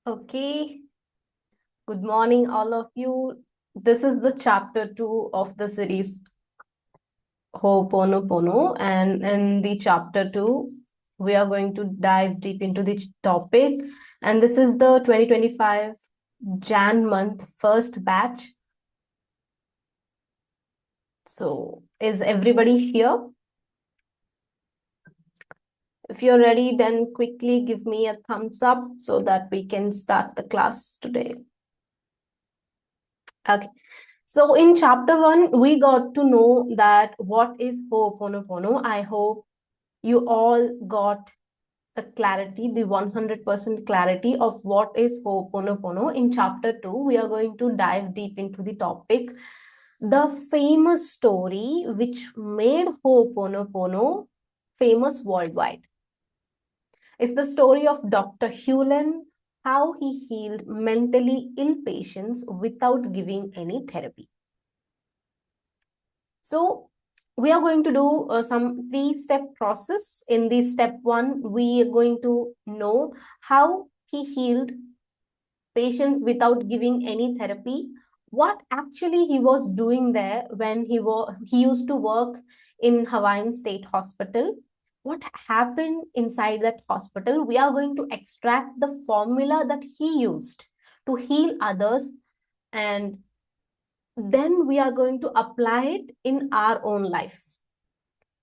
Okay, good morning, all of you. This is the chapter 2 of the series Ho'oponopono, and in the chapter 2, we are going to dive deep into the topic. And this is the 2025 Jan month first batch. So, is everybody here? If you're ready, then quickly give me a thumbs up so that we can start the class today. Okay. So in chapter 1, we got to know that what is Ho'oponopono. I hope you all got the clarity, the 100% clarity of what is Ho'oponopono. In chapter 2, we are going to dive deep into the topic, the famous story which made Ho'oponopono famous worldwide. It's the story of Dr. Hew Len, how he healed mentally ill patients without giving any therapy. So we are going to do some 3-step process. In the step 1, we are going to know how he healed patients without giving any therapy, what actually he was doing there when he used to work in Hawaiian State Hospital, what happened inside that hospital. We are going to extract the formula that he used to heal others, and then we are going to apply it in our own life.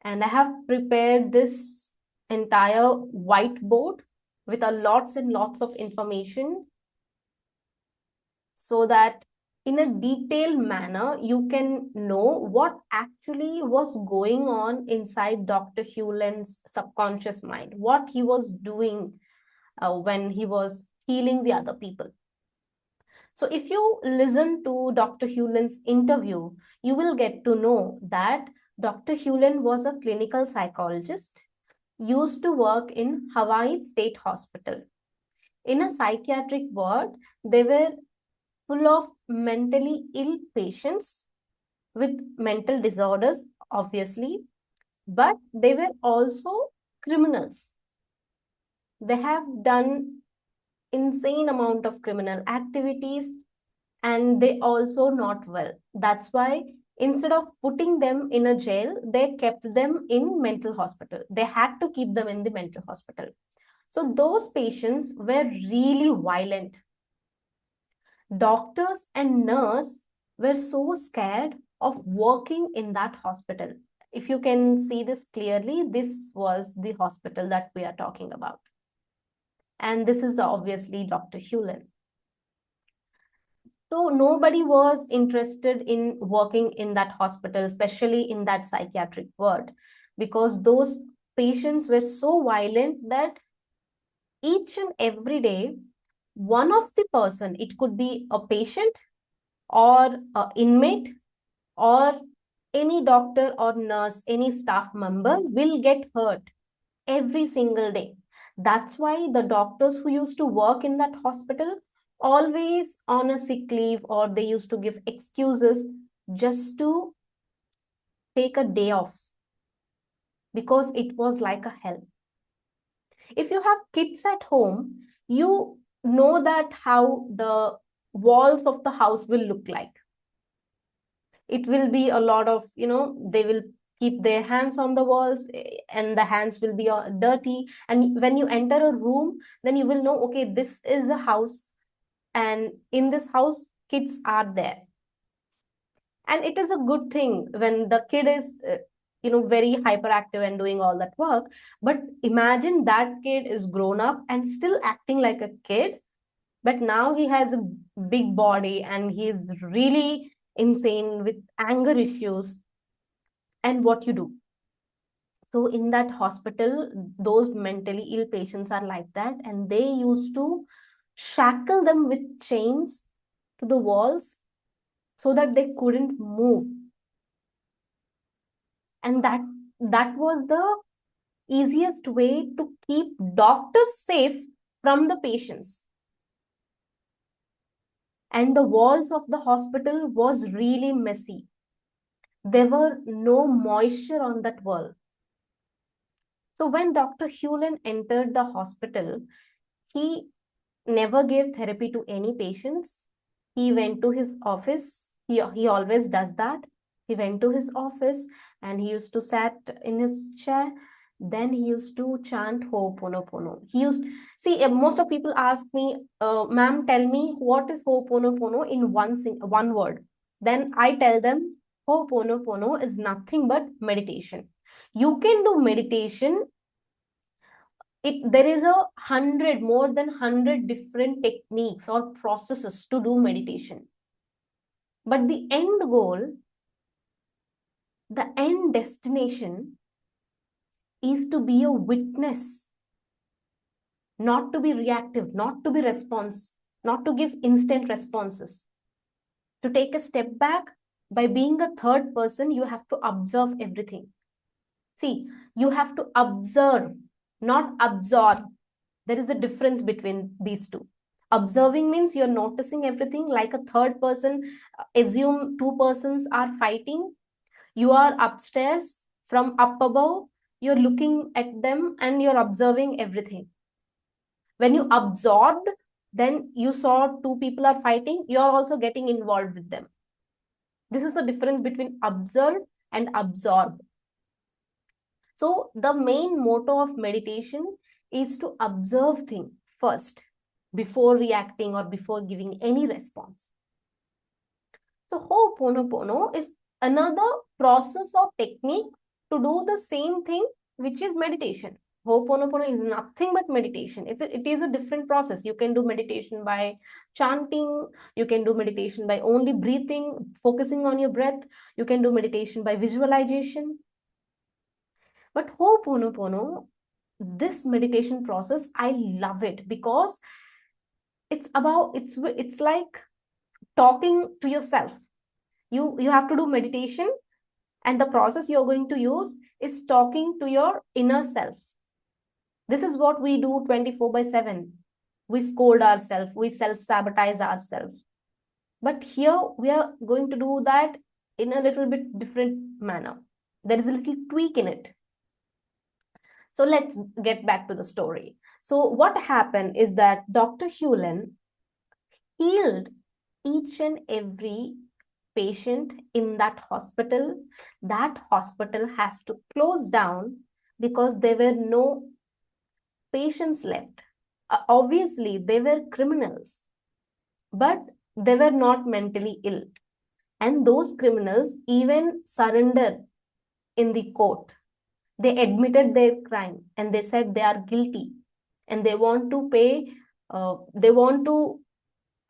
And I have prepared this entire whiteboard with a lots and lots of information so that in a detailed manner you can know what actually was going on inside Dr. Hew Len's subconscious mind, what he was doing when he was healing the other people. So if you listen to Dr. Hew Len's interview, you will get to know that Dr. Hew Len was a clinical psychologist, used to work in Hawaii State Hospital. In a psychiatric ward, they were full of mentally ill patients with mental disorders, obviously, but they were also criminals. They have done insane amount of criminal activities, and they also not well. That's why instead of putting them in a jail, they kept them in mental hospital. They had to keep them in the mental hospital. So those patients were really violent. Doctors and nurse were so scared of working in that hospital. If you can see this clearly, this was the hospital that we are talking about. And this is obviously Dr. Hew Len. So nobody was interested in working in that hospital, especially in that psychiatric ward, because those patients were so violent that each and every day, one of the person, it could be a patient or an inmate or any doctor or nurse, any staff member will get hurt every single day. That's why the doctors who used to work in that hospital always on a sick leave, or they used to give excuses just to take a day off, because it was like a hell. If you have kids at home, you know that how the walls of the house will look like. It will be a lot of, they will keep their hands on the walls, and the hands will be dirty, and when you enter a room, then you will know, okay, this is a house, and in this house kids are there. And it is a good thing when the kid is very hyperactive and doing all that work. But imagine that kid is grown up and still acting like a kid, but now he has a big body and he is really insane with anger issues. And what you do? So in that hospital, those mentally ill patients are like that, and they used to shackle them with chains to the walls so that they couldn't move. And that was the easiest way to keep doctors safe from the patients. And the walls of the hospital was really messy. There were no moisture on that wall. So when Dr. Hew Len entered the hospital, he never gave therapy to any patients. He went to his office. He always does that. He went to his office and he used to sat in his chair. Then he used to chant Ho'oponopono. He used, see, most of people ask me, ma'am, tell me what is Ho'oponopono in one word. Then I tell them, Ho'oponopono is nothing but meditation. You can do meditation. There is more than 100 different techniques or processes to do meditation. But the end goal, the end destination is to be a witness, not to be reactive, not to be response, not to give instant responses. To take a step back, by being a third person, you have to observe everything. See, you have to observe, not absorb. There is a difference between these two. Observing means you're noticing everything like a third person. Assume two persons are fighting. You are upstairs from up above. You're looking at them and you're observing everything. When you absorbed, then you saw two people are fighting. You're also getting involved with them. This is the difference between observe and absorb. So the main motto of meditation is to observe things first before reacting or before giving any response. So Ho'oponopono is another process or technique to do the same thing, which is meditation. Ho'oponopono is nothing but meditation. It is a different process. You can do meditation by chanting. You can do meditation by only breathing, focusing on your breath. You can do meditation by visualization. But Ho'oponopono, this meditation process, I love it because it's like talking to yourself. You have to do meditation, and the process you're going to use is talking to your inner self. This is what we do 24/7. We scold ourselves, we self-sabotage ourselves. But here we are going to do that in a little bit different manner. There is a little tweak in it. So let's get back to the story. So what happened is that Dr. Hew Len healed each and every patient in that hospital. That hospital has to close down because there were no patients left. Obviously, they were criminals, but they were not mentally ill. And those criminals even surrendered in the court. They admitted their crime and they said they are guilty and they want to pay, they want to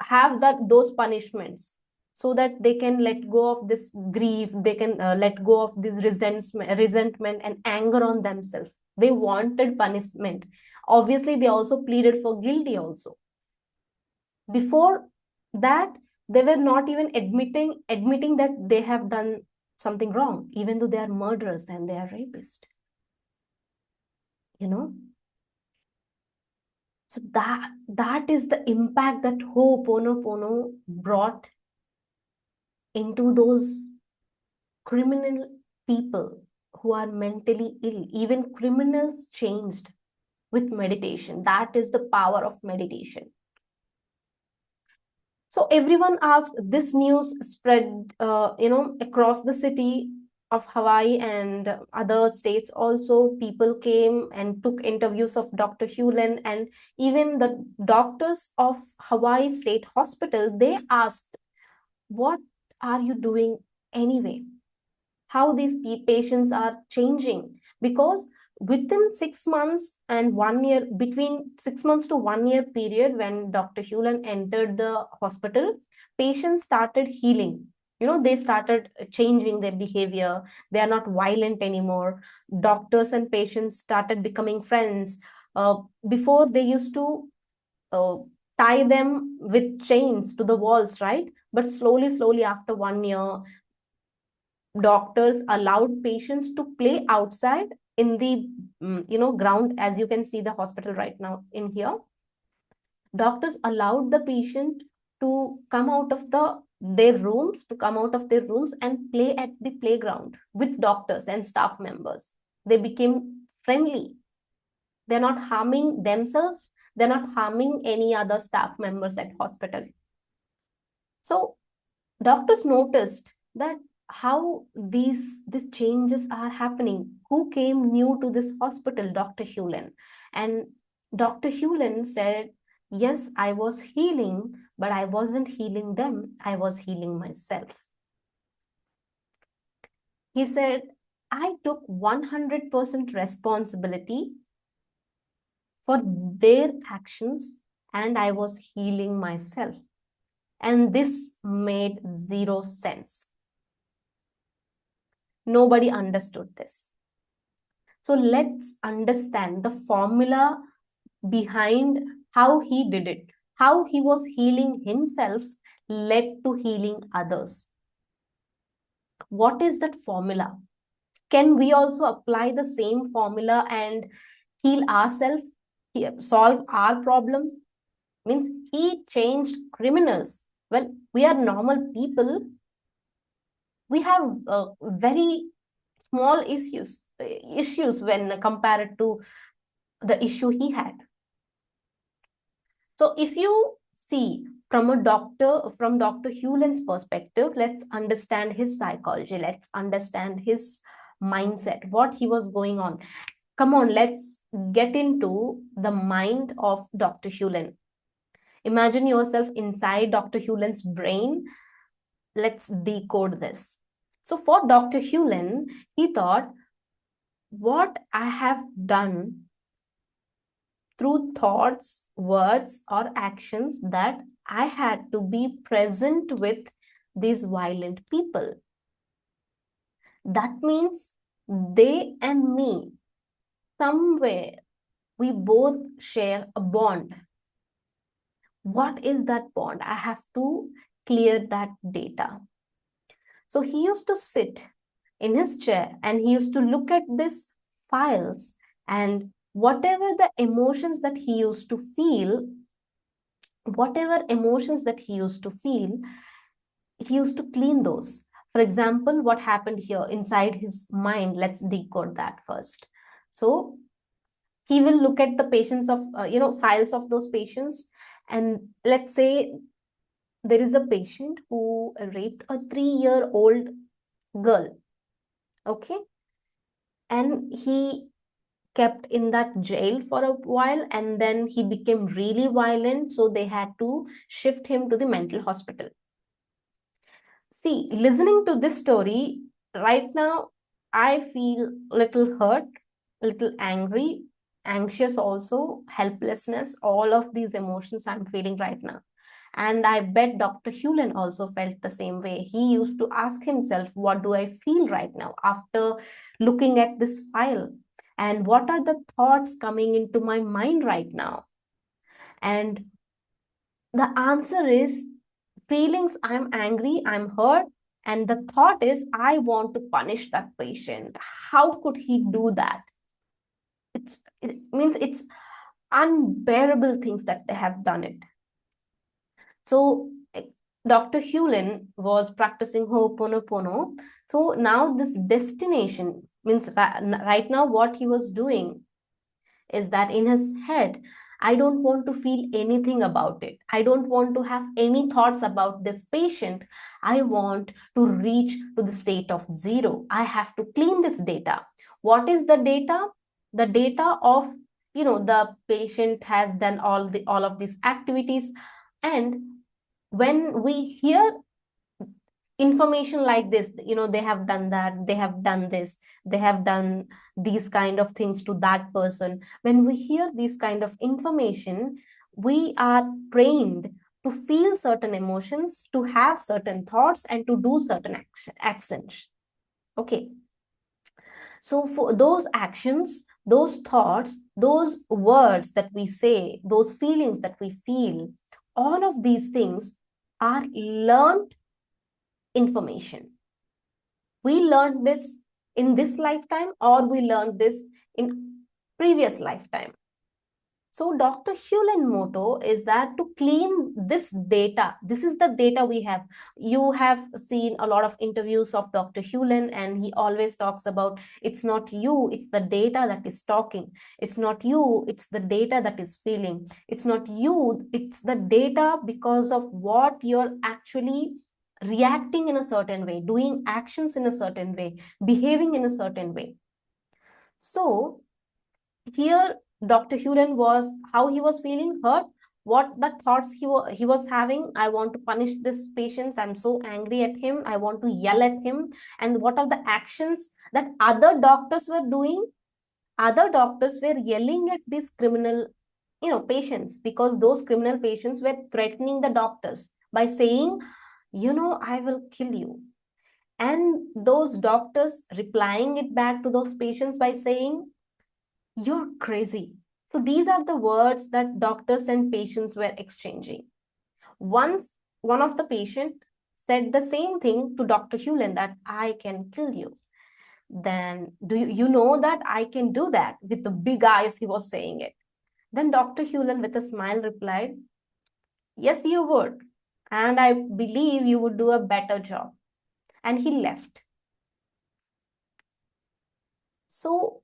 have those punishments so that they can let go of this grief, they can let go of this resentment and anger on themselves. They wanted punishment. Obviously, they also pleaded for guilty also. Before that, they were not even admitting that they have done something wrong, even though they are murderers and they are rapists. So that is the impact that Ho'oponopono brought into those criminal people who are mentally ill. Even criminals changed with meditation. That is the power of meditation. So everyone asked, this news spread, across the city of Hawaii and other states also. People came and took interviews of Dr. Hew Len, and even the doctors of Hawaii State Hospital, they asked, what are you doing anyway? How these patients are changing? Because within 6 months and 1 year, between 6 months to 1 year period, when Dr. Hew Len entered the hospital, patients started healing. They started changing their behavior. They are not violent anymore. Doctors and patients started becoming friends. Before, they used to tie them with chains to the walls, right? But slowly, after 1 year, doctors allowed patients to play outside in the ground. As you can see the hospital right now in here, doctors allowed the patient to come out of their rooms and play at the playground with doctors and staff members. They became friendly. They're not harming themselves, They're not harming any other staff members at hospital. So doctors noticed that how these changes are happening. Who came new to this hospital? Dr. Hew Len. And Dr. Hew Len said, yes, I was healing, but I wasn't healing them. I was healing myself. He said, I took 100% responsibility for their actions and I was healing myself. And this made zero sense. Nobody understood this. So let's understand the formula behind how he did it. How he was healing himself led to healing others. What is that formula? Can we also apply the same formula and heal ourselves, solve our problems? Means he changed criminals. Well, we are normal people. We have very small issues when compared to the issue he had. So if you see from Dr. Hew Len's perspective, let's understand his psychology. Let's understand his mindset, what he was going on. Come on, let's get into the mind of Dr. Hew Len. Imagine yourself inside Dr. Hew Len's brain. Let's decode this. So for Dr. Hew Len, he thought, what I have done through thoughts, words, or actions, that I had to be present with these violent people. That means they and me, somewhere, we both share a bond. What is that bond? I have to clear that data. So he used to sit in his chair and he used to look at these files, and whatever the emotions that he used to feel, he used to clean those. For example, what happened here inside his mind, let's decode that first. So he will look at the patients of, files of those patients. And let's say there is a patient who raped a 3-year-old girl. Okay. And he kept in that jail for a while, and then he became really violent. So they had to shift him to the mental hospital. See, listening to this story right now, I feel little hurt, little angry, anxious also, helplessness, all of these emotions I'm feeling right now. And I bet Dr. Hew Len also felt the same way. He used to ask himself, what do I feel right now after looking at this file? And what are the thoughts coming into my mind right now? And the answer is feelings, I'm angry, I'm hurt. And the thought is, I want to punish that patient. How could he do that? It means it's unbearable things that they have done it. So Dr. Hew Len was practicing Ho'oponopono. So now this destination means right now what he was doing is that in his head, I don't want to feel anything about it. I don't want to have any thoughts about this patient. I want to reach to the state of zero. I have to clean this data. What is the data? The data of, the patient has done all of these activities. And when we hear information like this, they have done that, they have done this, they have done these kind of things to that person. When we hear these kind of information, we are trained to feel certain emotions, to have certain thoughts, and to do certain actions. Okay. So for those actions, those thoughts, those words that we say, those feelings that we feel, all of these things are learned information. We learned this in this lifetime, or we learned this in previous lifetime. So Dr. Hew Len motto is that to clean this data, this is the data we have. You have seen a lot of interviews of Dr. Hew Len, and he always talks about it's not you, it's the data that is talking. It's not you, it's the data that is feeling. It's not you, it's the data because of what you're actually reacting in a certain way, doing actions in a certain way, behaving in a certain way. So here Dr. Hew Len was how he was feeling hurt, what the thoughts he was having. I want to punish this patient, I'm so angry at him, I want to yell at him. And what are the actions that other doctors were doing? Other doctors were yelling at these criminal patients, because those criminal patients were threatening the doctors by saying, I will kill you. And those doctors replying it back to those patients by saying, you're crazy. So these are the words that doctors and patients were exchanging. Once one of the patient said the same thing to Dr. Hew Len, that I can kill you. Then do you know that I can do that? With the big eyes he was saying it. Then Dr. Hew Len with a smile replied, yes, you would. And I believe you would do a better job. And he left. So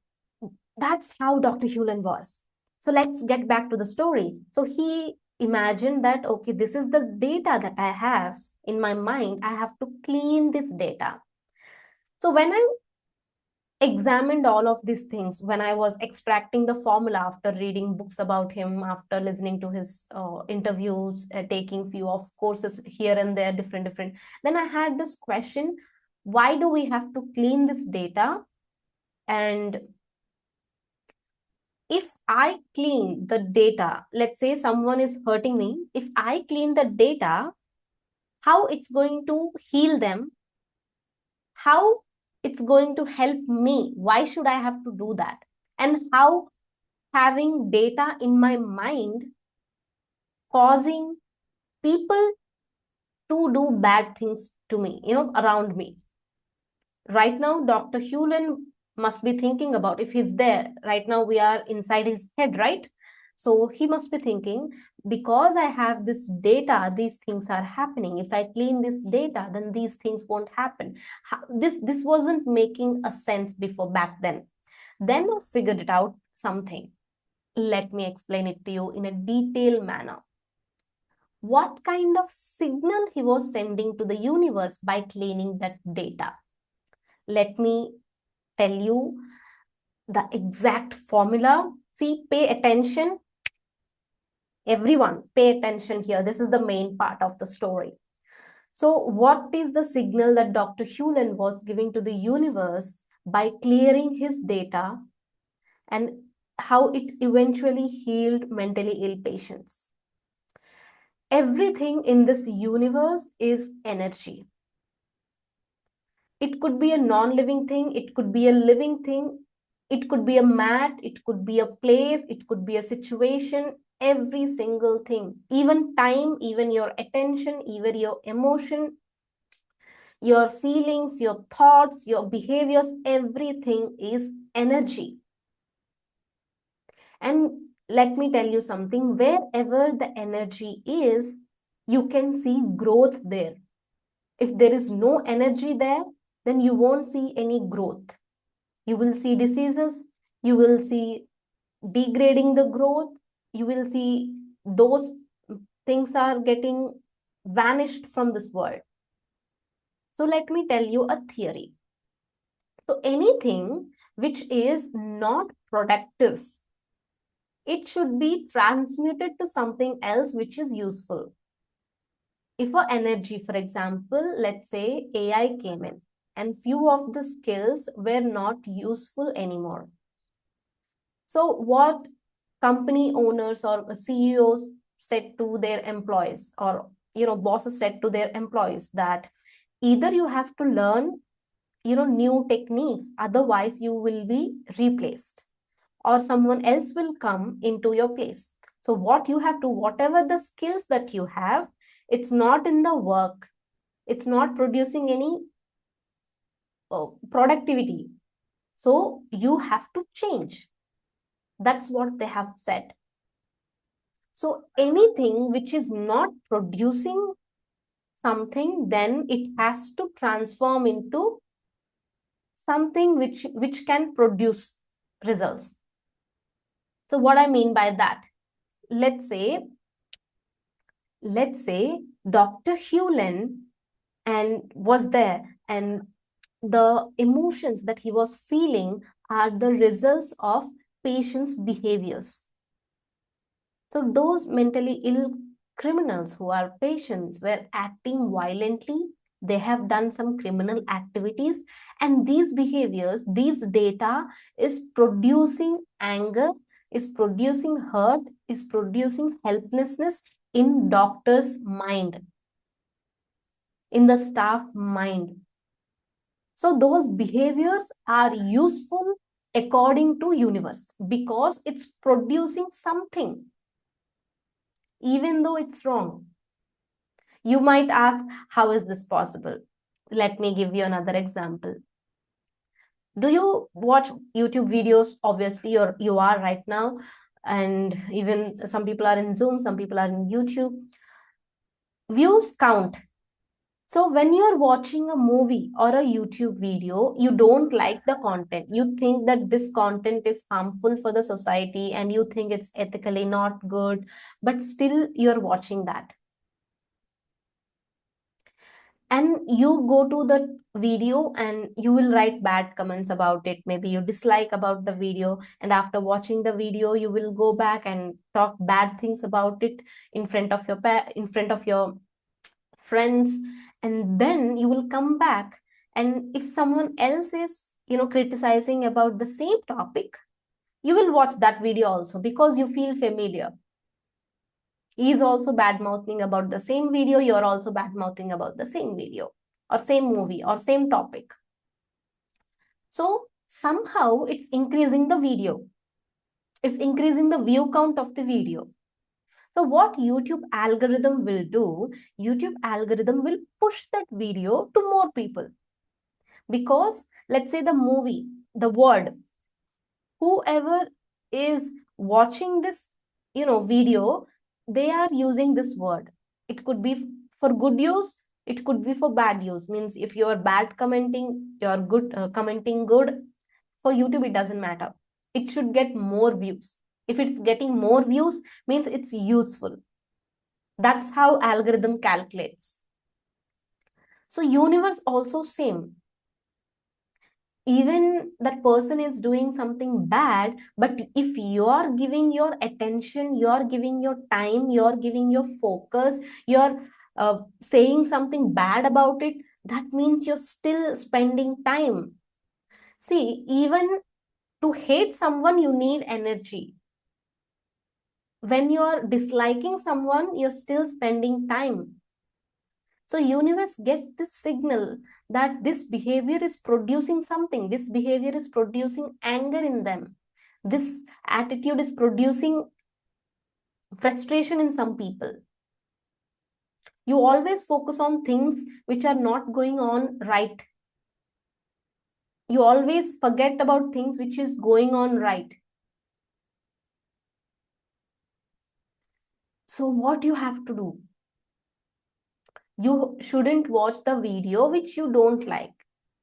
that's how Dr. Hew Len was. So let's get back to the story. So he imagined that, okay, this is the data that I have in my mind. I have to clean this data. So when I examined all of these things, when I was extracting the formula after reading books about him, after listening to his interviews, taking few of courses here and there, different, then I had this question, why do we have to clean this data? And if I clean the data, let's say someone is hurting me, if I clean the data, how it's going to heal them, how it's going to help me, why should I have to do that? And how having data in my mind causing people to do bad things to me, around me. Right now, Dr. Hew Len must be thinking about, if he's there, right now we are inside his head, right? So he must be thinking, because I have this data, these things are happening. If I clean this data, then these things won't happen. This wasn't making a sense before back then. Then I figured it out something. Let me explain it to you in a detailed manner. What kind of signal he was sending to the universe by cleaning that data? Let me tell you the exact formula. See, pay attention. Everyone, pay attention here. This is the main part of the story. So what is the signal that Dr. Hew Len was giving to the universe by clearing his data, and how it eventually healed mentally ill patients? Everything in this universe is energy. It could be a non-living thing, it could be a living thing, it could be a mat, it could be a place, it could be a situation, every single thing, even time, even your attention, even your emotion, your feelings, your thoughts, your behaviors, everything is energy. And let me tell you something, wherever the energy is, you can see growth there. If there is no energy there, then you won't see any growth. You will see diseases, you will see degrading the growth, you will see those things are getting vanished from this world. So let me tell you a theory. So anything which is not productive, it should be transmuted to something else which is useful. If for energy, for example, let's say AI came in and few of the skills were not useful anymore. So what company owners or CEOs said to their employees, or bosses said to their employees, that either you have to learn new techniques, otherwise you will be replaced, or someone else will come into your place. So what you have to, whatever the skills that you have, it's not in the work, it's not producing any productivity, so you have to change. That's what they have said. So anything which is not producing something, then it has to transform into something which can produce results. So what I mean by that, let's say Dr. Hew Len and was there, and the emotions that he was feeling are the results of patients' behaviors. So those mentally ill criminals who are patients were acting violently. They have done some criminal activities, and these behaviors, these data is producing anger, is producing hurt, is producing helplessness in doctor's mind, in the staff mind. So those behaviors are useful according to universe because it's producing something, even though it's wrong. You might ask, how is this possible? Let me give you another example. Do you watch YouTube videos? Obviously, you are right now. And even some people are in Zoom, some people are in YouTube. Views count. So when you're watching a movie or a YouTube video, you don't like the content. You think that this content is harmful for the society and you think it's ethically not good, but still you're watching that. And you go to the video and you will write bad comments about it. Maybe you dislike about the video, and after watching the video you will go back and talk bad things about it in front of your friends, and then you will come back, and if someone else is criticizing about the same topic, you will watch that video also because you feel familiar. He is also bad mouthing about the same video, you're also bad mouthing about the same video or same movie or same topic. So somehow it's increasing the video, it's increasing the view count of the video. So what YouTube algorithm will do, YouTube algorithm will push that video to more people. Because let's say the movie, the word, whoever is watching this video, they are using this word. It could be for good use, it could be for bad use. Means if you are bad commenting, you're good commenting good, for YouTube it doesn't matter. It should get more views. If it's getting more views, means it's useful. That's how algorithm calculates. So universe also same. Even that person is doing something bad, but if you are giving your attention, you are giving your time, you are giving your focus, you're saying something bad about it, that means you're still spending time. See, even to hate someone you need energy. When you are disliking someone, you're still spending time. So universe gets this signal that this behavior is producing something. This behavior is producing anger in them. This attitude is producing frustration in some people. You always focus on things which are not going on right. You always forget about things which is going on right. So what you have to do? You shouldn't watch the video which you don't like.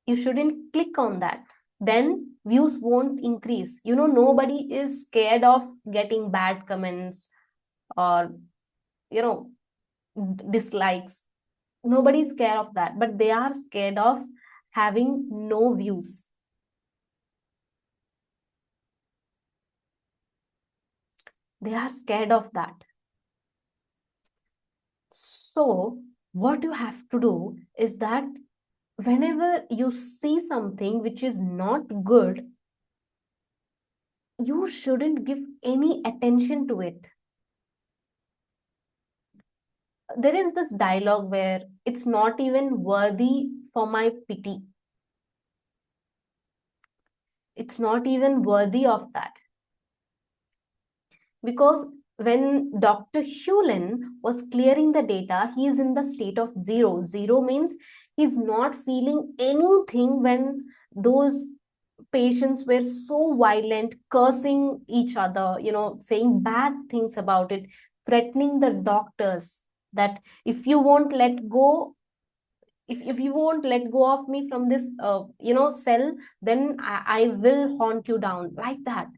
You shouldn't click on that. Then views won't increase. Nobody is scared of getting bad comments or, dislikes. Nobody is scared of that, but they are scared of having no views. They are scared of that. So what you have to do is that whenever you see something which is not good, you shouldn't give any attention to it. There is this dialogue where it's not even worthy for my pity. It's not even worthy of that. Because when Dr. Hew Len was clearing the data, he is in the state of zero. Zero means he's not feeling anything when those patients were so violent, cursing each other, saying bad things about it. threatening the doctors that if you won't let go, if you won't let go of me from this cell, then I will haunt you down, like that.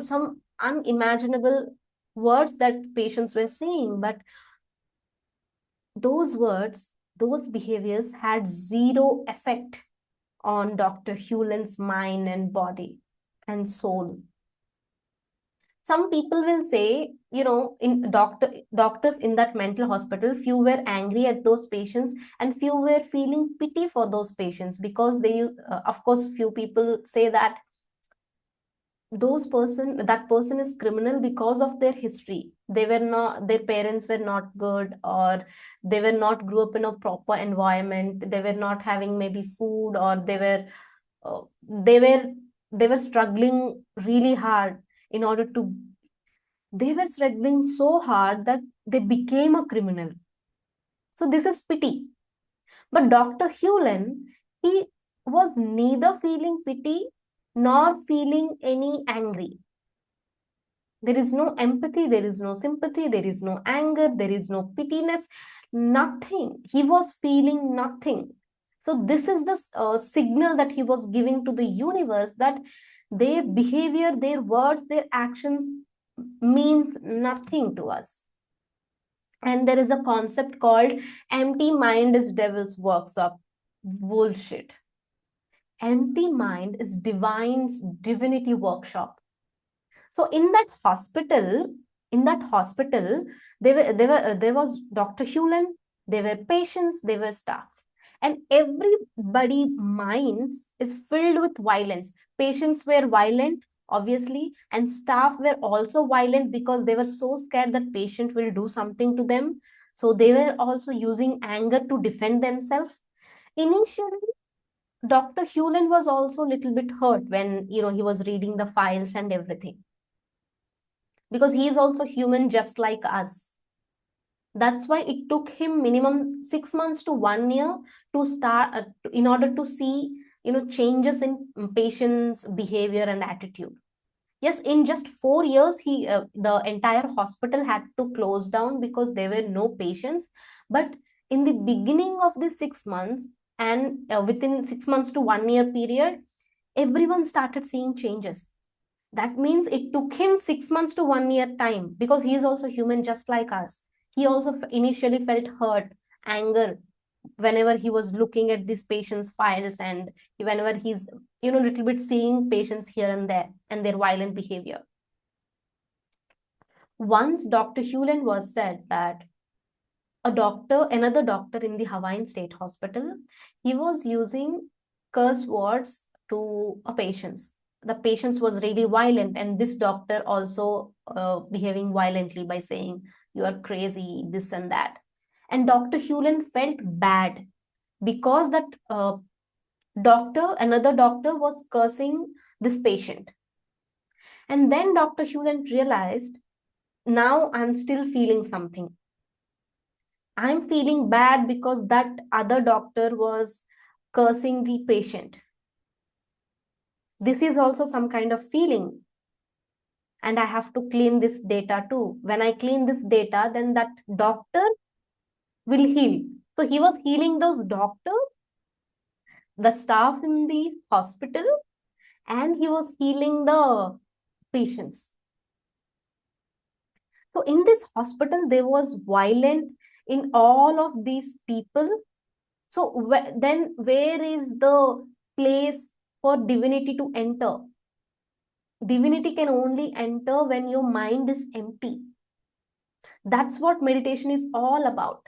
Some unimaginable words that patients were saying. But those words, those behaviors had zero effect on Dr. Hew Len's mind and body and soul. Some people will say, in doctors in that mental hospital, few were angry at those patients and few were feeling pity for those patients, because they, of course, few people say that that person is criminal because of their history. They were not, their parents were not good, or they were not grew up in a proper environment, they were not having maybe food, or uh, they were they were struggling really hard in order to they were struggling so hard that they became a criminal. So this is pity. But Dr. Hew Len, he was neither feeling pity nor feeling any angry. There is no empathy, there is no sympathy, there is no anger, there is no pityness, nothing. He was feeling nothing. So this is the signal that he was giving to the universe, that their behavior, their words, their actions means nothing to us. And there is a concept called empty mind is devil's workshop. Bullshit. Empty mind is divine's divinity workshop. So in that hospital, there was Dr. Hew Len, there were patients, there were staff, and everybody minds is filled with violence. Patients were violent, obviously, and staff were also violent because they were so scared that patient will do something to them. So they were also using anger to defend themselves. Initially, Dr. Hew Len was also a little bit hurt when he was reading the files and everything, because he is also human just like us. That's why it took him minimum 6 months to 1 year to start in order to see changes in patients' behavior and attitude. Yes, in just 4 years, the entire hospital had to close down because there were no patients. But in the beginning of the 6 months, and within 6 months to 1 year period, everyone started seeing changes. That means it took him 6 months to 1 year time, because he is also human just like us. He also initially felt hurt, anger, whenever he was looking at these patients' files, and whenever he's little bit seeing patients here and there and their violent behavior. Once Dr. Hew Len was said that another doctor in the Hawaiian State Hospital, he was using curse words to a patients. The patients was really violent, and this doctor also behaving violently by saying, "You are crazy," this and that. And Dr. Hew Len felt bad because that another doctor was cursing this patient. And then Dr. Hew Len realized, now I'm still feeling something. I'm feeling bad because that other doctor was cursing the patient. This is also some kind of feeling. And I have to clean this data too. When I clean this data, then that doctor will heal. So he was healing those doctors, the staff in the hospital, and he was healing the patients. So in this hospital, there was violence in all of these people. So then where is the place for divinity to enter? Divinity can only enter when your mind is empty. That's what meditation is all about.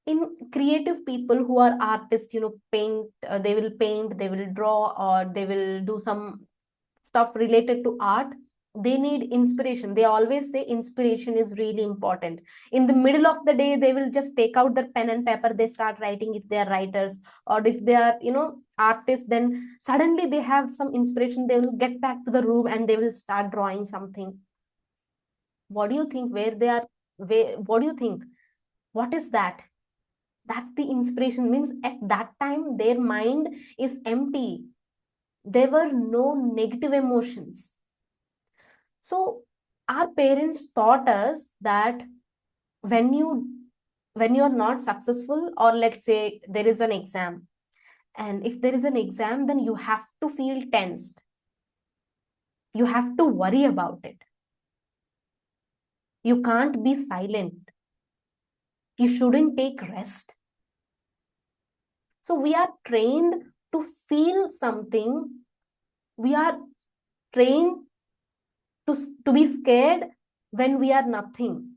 In creative people who are artists, paint, they will paint, they will draw, or they will do some stuff related to art. They need inspiration. They always say inspiration is really important. In the middle of the day, they will just take out their pen and paper, they start writing if they are writers, or if they are artists, then suddenly they have some inspiration, they will get back to the room and they will start drawing something. What do you think? What do you think? What is that? That's the inspiration. Means at that time their mind is empty. There were no negative emotions. So our parents taught us that when you're not successful, or let's say there is an exam, and if there is an exam, then you have to feel tensed, you have to worry about it, you can't be silent, you shouldn't take rest. So we are trained to feel something, we are trained to be scared when we are nothing.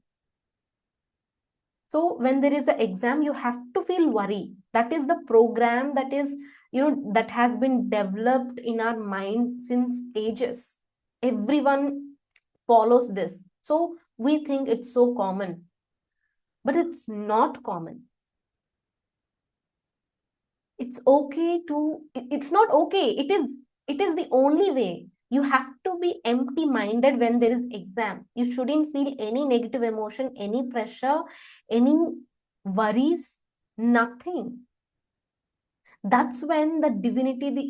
So when there is an exam, you have to feel worry. That is the program that is, that has been developed in our mind since ages. Everyone follows this. So we think it's so common, but it's not common. It's not okay. It is the only way. You have to be empty minded when there is exam. You shouldn't feel any negative emotion, any pressure, any worries, nothing. That's when the divinity, the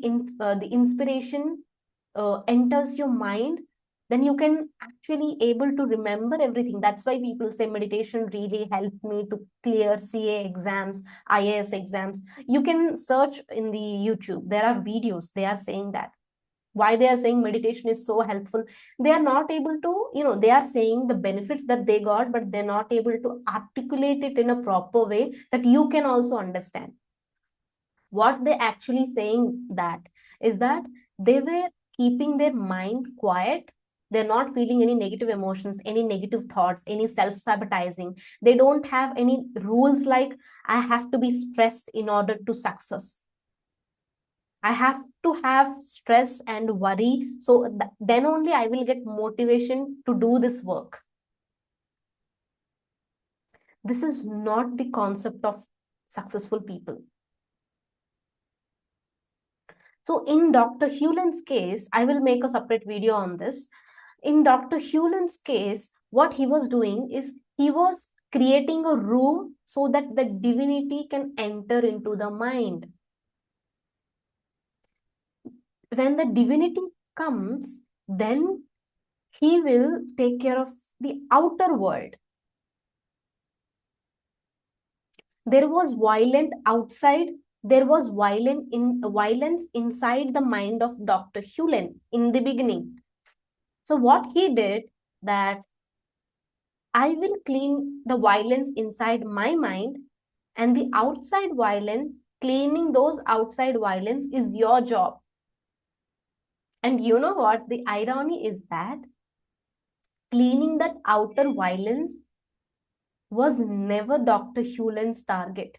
inspiration enters your mind. Then you can actually able to remember everything. That's why people say meditation really helped me to clear CA exams, IAS exams. You can search in the YouTube, there are videos, they are saying that. Why they are saying meditation is so helpful? They are not able to, they are saying the benefits that they got, but they're not able to articulate it in a proper way that you can also understand. What they actually saying that is that they were keeping their mind quiet. They're not feeling any negative emotions, any negative thoughts, any self-sabotaging. They don't have any rules like, I have to be stressed in order to success, I have to have stress and worry, so then only I will get motivation to do this work. This is not the concept of successful people. So in Dr. Hew Len's case, I will make a separate video on this. In Dr. Hew Len's case, what he was doing is he was creating a room so that the divinity can enter into the mind. When the divinity comes, then he will take care of the outer world. There was violence outside, there was violence inside the mind of Dr. Hew Len in the beginning. So what he did, that I will clean the violence inside my mind, and the outside violence, cleaning those outside violence is your job. And you know what? The irony is that cleaning that outer violence was never Dr. Hew Len's target.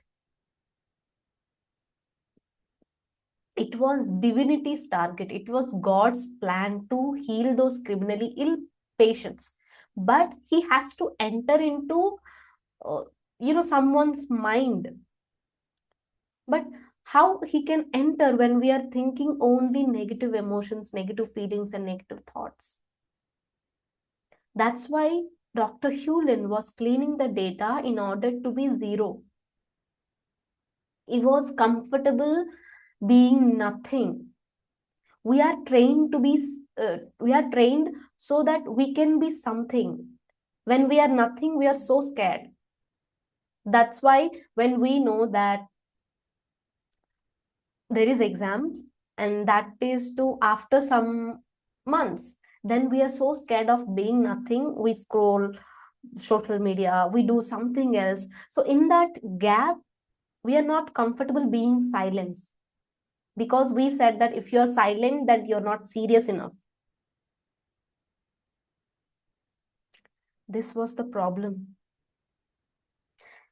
It was divinity's target. It was God's plan to heal those criminally ill patients. But he has to enter into, someone's mind. But how he can enter when we are thinking only negative emotions, negative feelings, and negative thoughts? That's why Dr. Hew Len was cleaning the data in order to be zero. He was comfortable being nothing. We are trained to be, we are trained so that we can be something. When we are nothing, we are so scared. That's why when we know that there is exams and that is to after some months, then we are so scared of being nothing, we scroll social media, we do something else. So in that gap, we are not comfortable being silent, because we said that if you're silent, that you're not serious enough. This was the problem.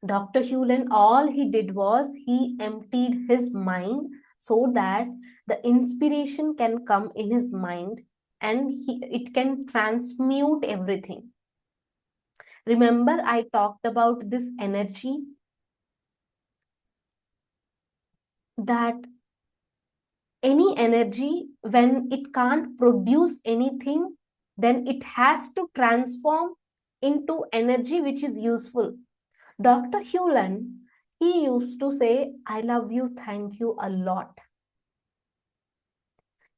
Dr. Hew Len, all he did was he emptied his mind so that the inspiration can come in his mind, and it can transmute everything. Remember, I talked about this energy, that any energy, when it can't produce anything, then it has to transform into energy which is useful. Dr. Hew Len, he used to say, I love you, thank you a lot.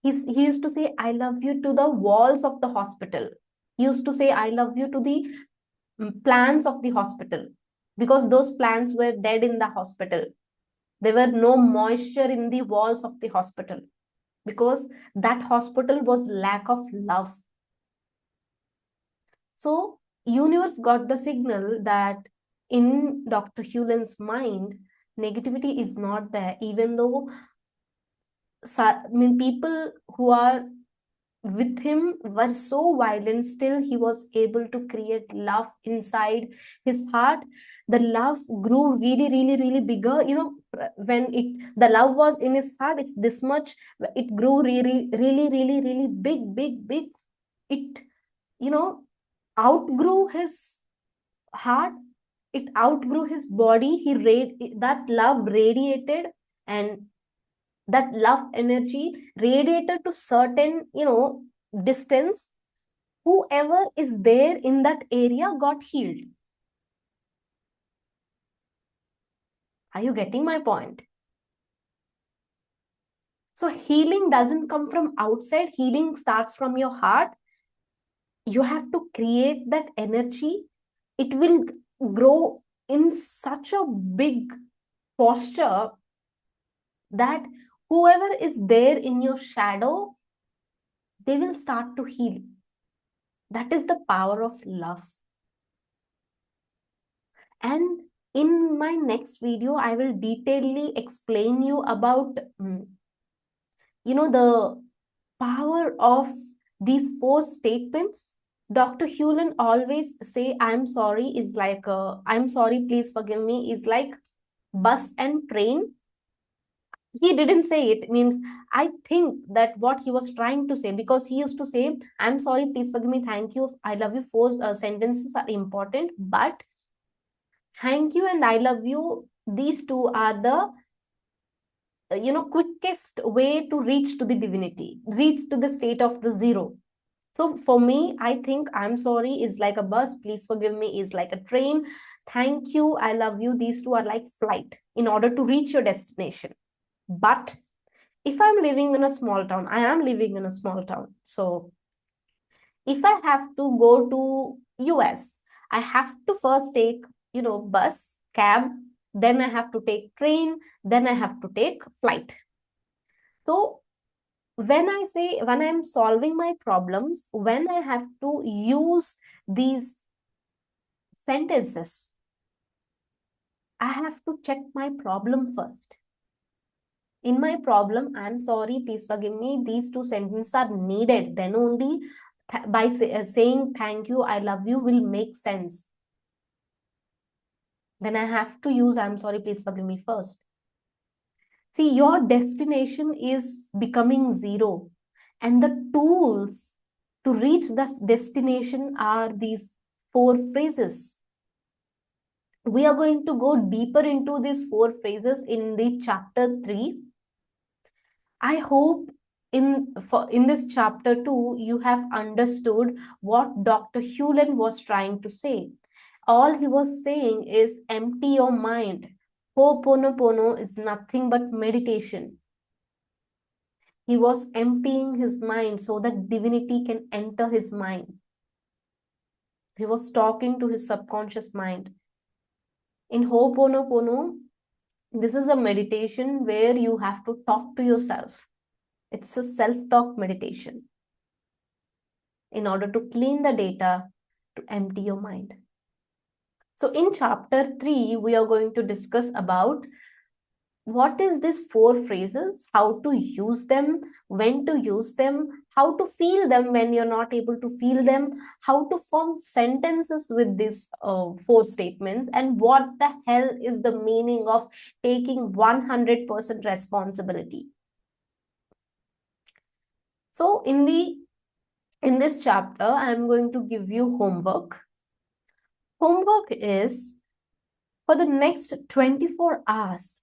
He used to say, I love you to the walls of the hospital. He used to say I love you to the plants of the hospital, because those plants were dead in the hospital. There were no moisture in the walls of the hospital, because that hospital was lack of love. So universe got the signal that in Dr. Hew Len's mind, negativity is not there, even though people who are with him were so violent, still he was able to create love inside his heart. The love grew really, really, really bigger. When the love was in his heart, it's this much. It grew really, really, really, really big, big, big. It, outgrew his heart. It outgrew his body. That love radiated, and that love energy radiated to certain distance. Whoever is there in that area got healed. Are you getting my point? So healing doesn't come from outside. Healing starts from your heart. You have to create that energy. It will grow in such a big posture that whoever is there in your shadow, they will start to heal. That is the power of love. And in my next video, I will detailedly explain you about, the power of these 4 statements. Dr. Hew Len always say, I'm sorry is like, I'm sorry, please forgive me is like bus and train. He didn't say it, means I think that what he was trying to say, because he used to say, I'm sorry, please forgive me, thank you, I love you, 4 sentences are important, but thank you and I love you, these two are the quickest way to reach to the divinity, reach to the state of the zero. So for me, I think I'm sorry is like a bus, please forgive me is like a train, thank you, I love you, these two are like flight in order to reach your destination. But if I'm living in a small town, I am living in a small town, so if I have to go to US, I have to first take bus, cab, then I have to take train, then I have to take flight. So when I'm solving my problems, when I have to use these sentences, I have to check my problem first. In my problem, I'm sorry, please forgive me, these 2 sentences are needed, then only saying thank you, I love you will make sense. Then I have to use I'm sorry, please forgive me first. See, your destination is becoming zero, and the tools to reach that destination are these 4 phrases. We are going to go deeper into these 4 phrases in the chapter 3. I hope in this chapter 2, you have understood what Dr. Hew Len was trying to say. All he was saying is empty your mind. Ho'oponopono is nothing but meditation. He was emptying his mind so that divinity can enter his mind. He was talking to his subconscious mind. In Ho'oponopono, this is a meditation where you have to talk to yourself. It's a self-talk meditation in order to clean the data, to empty your mind. So in chapter 3, we are going to discuss about what is these 4 phrases, how to use them, when to use them, how to feel them when you're not able to feel them, how to form sentences with these 4 statements, and what the hell is the meaning of taking 100% responsibility. So in this chapter, I'm going to give you homework. Homework is for the next 24 hours.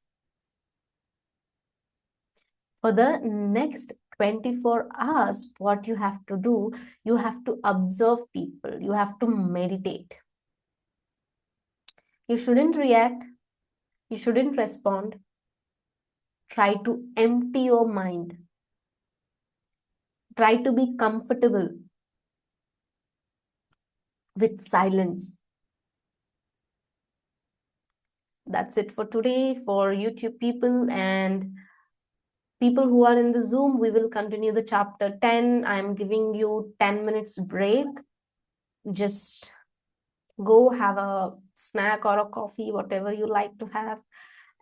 For the next 24 hours, what you have to do, you have to observe people, you have to meditate. You shouldn't react, you shouldn't respond. Try to empty your mind. Try to be comfortable. with silence. That's it for today for YouTube people and people who are in the Zoom. We will continue the chapter 10. I'm giving you 10 minutes break. Just go have a snack or a coffee, whatever you like to have,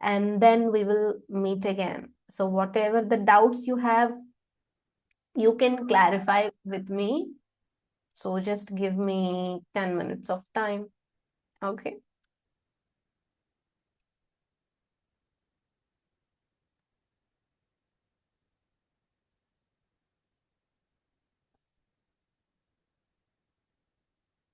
and then we will meet again. So whatever the doubts you have, you can clarify with me. So just give me 10 minutes of time. Okay.